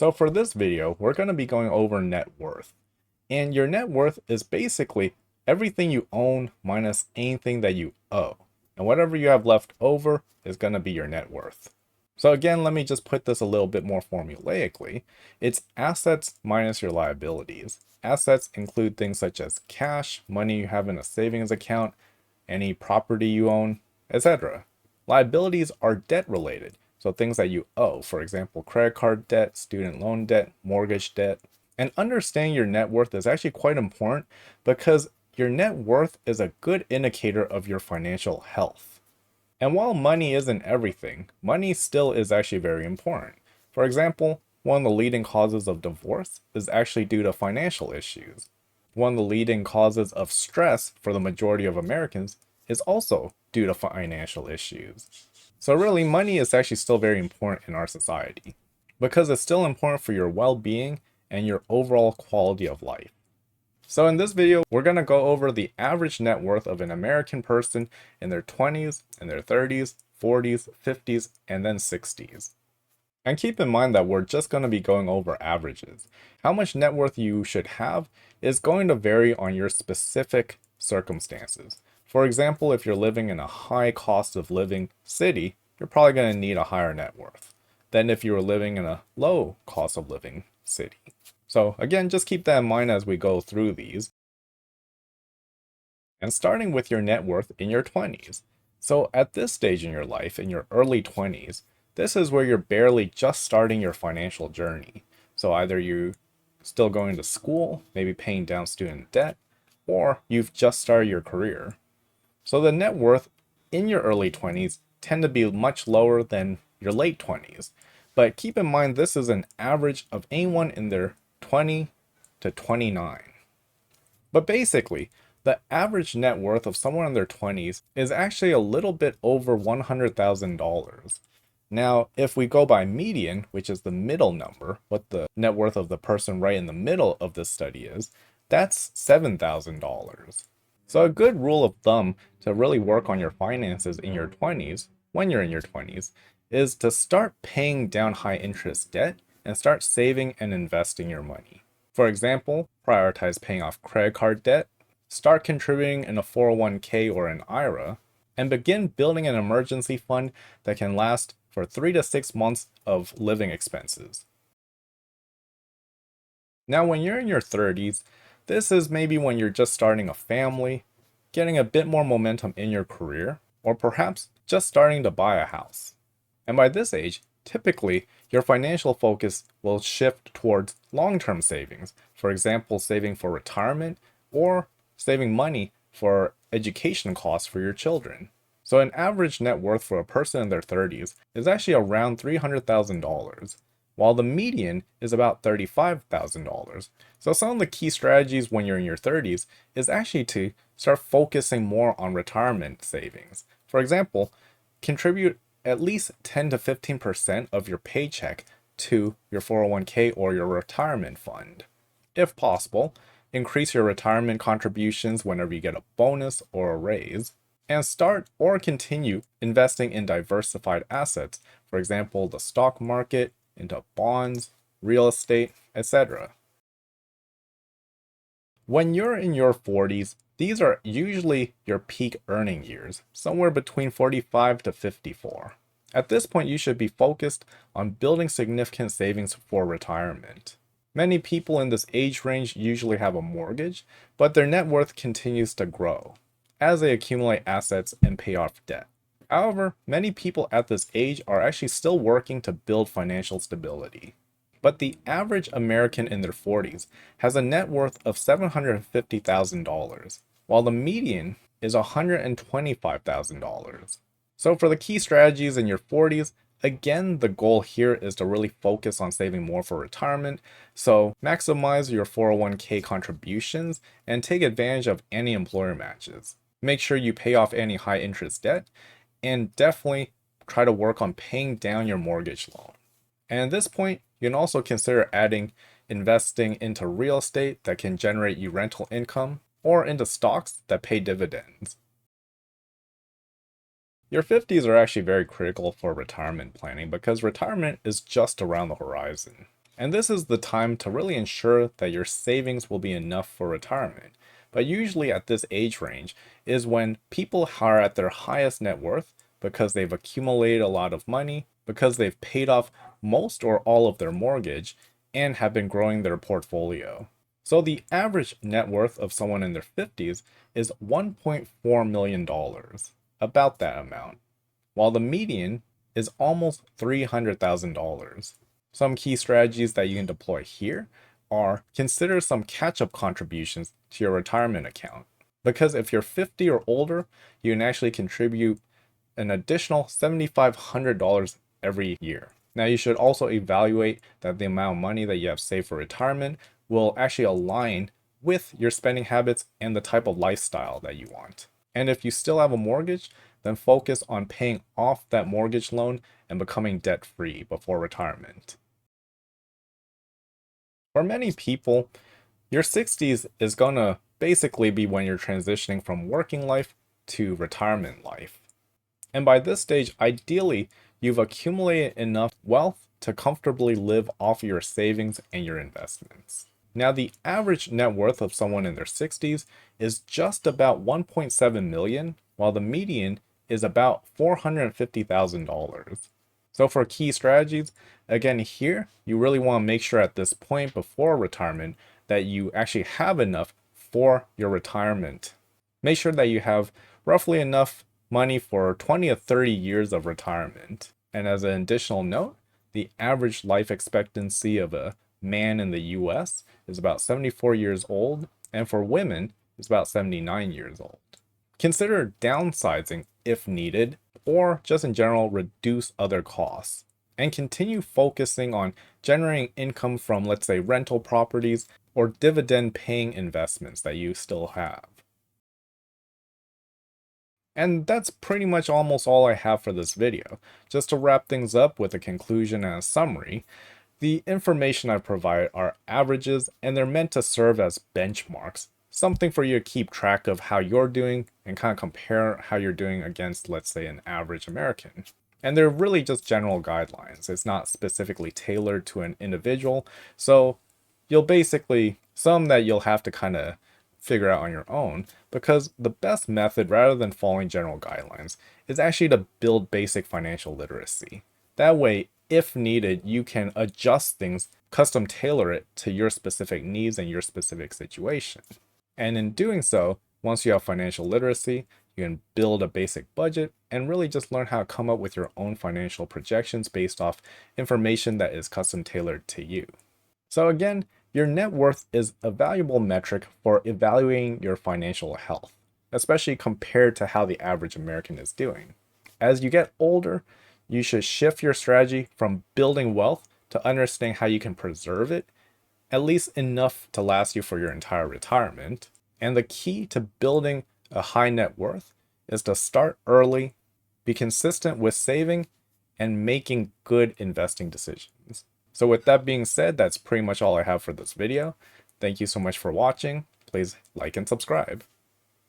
So for this video, we're going to be going over net worth. And your net worth is basically everything you own minus anything that you owe. And whatever you have left over is going to be your net worth. So again, let me just put this a little bit more formulaically. It's assets minus your liabilities. Assets include things such as cash, money you have in a savings account, any property you own, etc. Liabilities are debt related, so things that you owe, for example, credit card debt, student loan debt, mortgage debt. And understanding your net worth is actually quite important because your net worth is a good indicator of your financial health. And while money isn't everything, money still is actually very important. For example, one of the leading causes of divorce is actually due to financial issues. One of the leading causes of stress for the majority of Americans is also due to financial issues. So really, money is actually still very important in our society because it's still important for your well-being and your overall quality of life. So in this video, we're going to go over the average net worth of an American person in their 20s, in their 30s, 40s, 50s, and then 60s. And keep in mind that we're just going to be going over averages. How much net worth you should have is going to vary on your specific circumstances. For example, if you're living in a high cost of living city, you're probably going to need a higher net worth than if you were living in a low cost of living city. So again, just keep that in mind as we go through these. And starting with your net worth in your 20s. So at this stage in your life, in your early 20s, this is where you're barely just starting your financial journey. So either you're still going to school, maybe paying down student debt, or you've just started your career. So the net worth in your early 20s tend to be much lower than your late 20s. But keep in mind, this is an average of anyone in their 20 to 29. But basically, the average net worth of someone in their 20s is actually a little bit over $100,000. Now, if we go by median, which is the middle number, what the net worth of the person right in the middle of this study is, that's $7,000. So a good rule of thumb to really work on your finances in your 20s, when you're in your 20s, is to start paying down high interest debt and start saving and investing your money. For example, prioritize paying off credit card debt, start contributing in a 401k or an IRA, and begin building an emergency fund that can last for 3 to 6 months of living expenses. Now, when you're in your 30s, this is maybe when you're just starting a family, getting a bit more momentum in your career, or perhaps just starting to buy a house. And by this age, typically, your financial focus will shift towards long-term savings. For example, saving for retirement or saving money for education costs for your children. So an average net worth for a person in their 30s is actually around $300,000, while the median is about $35,000. So some of the key strategies when you're in your 30s is actually to start focusing more on retirement savings. For example, contribute at least 10 to 15% of your paycheck to your 401k or your retirement fund. If possible, increase your retirement contributions whenever you get a bonus or a raise, and start or continue investing in diversified assets, for example, the stock market, into bonds, real estate, etc. When you're in your 40s, these are usually your peak earning years, somewhere between 45 to 54. At this point, you should be focused on building significant savings for retirement. Many people in this age range usually have a mortgage, but their net worth continues to grow as they accumulate assets and pay off debt. However, many people at this age are actually still working to build financial stability. But the average American in their 40s has a net worth of $750,000, while the median is $125,000. So for the key strategies in your 40s, again, the goal here is to really focus on saving more for retirement. So maximize your 401k contributions and take advantage of any employer matches. Make sure you pay off any high interest debt and definitely try to work on paying down your mortgage loan. And at this point, you can also consider adding investing into real estate that can generate you rental income or into stocks that pay dividends. Your 50s are actually very critical for retirement planning because retirement is just around the horizon. And this is the time to really ensure that your savings will be enough for retirement. But usually at this age range is when people are at their highest net worth because they've accumulated a lot of money, because they've paid off most or all of their mortgage, and have been growing their portfolio. So the average net worth of someone in their 50s is $1.4 million, about that amount, while the median is almost $300,000. Some key strategies that you can deploy here are consider some catch-up contributions to your retirement account. Because if you're 50 or older, you can actually contribute an additional $7,500 every year. Now, you should also evaluate that the amount of money that you have saved for retirement will actually align with your spending habits and the type of lifestyle that you want. And if you still have a mortgage, then focus on paying off that mortgage loan and becoming debt-free before retirement. For many people, your 60s is going to basically be when you're transitioning from working life to retirement life. And by this stage, ideally, you've accumulated enough wealth to comfortably live off your savings and your investments. Now, the average net worth of someone in their 60s is just about 1.7 million, while the median is about $450,000. So for key strategies, again here, you really want to make sure at this point before retirement that you actually have enough for your retirement. Make sure that you have roughly enough money for 20 to 30 years of retirement. And as an additional note, the average life expectancy of a man in the US is about 74 years old, and for women, is about 79 years old. Consider downsizing if needed, or just in general, reduce other costs. And continue focusing on generating income from, let's say, rental properties or dividend paying investments that you still have. And that's pretty much almost all I have for this video. Just to wrap things up with a conclusion and a summary, the information I provide are averages and they're meant to serve as benchmarks, something for you to keep track of how you're doing and kind of compare how you're doing against, let's say, an average American. And they're really just general guidelines. It's not specifically tailored to an individual. So you'll basically, some that you'll have to kind of figure out on your own, because the best method, rather than following general guidelines, is actually to build basic financial literacy. That way, if needed, you can adjust things, custom tailor it to your specific needs and your specific situation. And in doing so, once you have financial literacy, you can build a basic budget and really just learn how to come up with your own financial projections based off information that is custom tailored to you. So again, your net worth is a valuable metric for evaluating your financial health, especially compared to how the average American is doing. As you get older, you should shift your strategy from building wealth to understanding how you can preserve it, at least enough to last you for your entire retirement. And the key to building a high net worth is to start early, be consistent with saving, and making good investing decisions. So with that being said, that's pretty much all I have for this video. Thank you so much for watching. Please like and subscribe.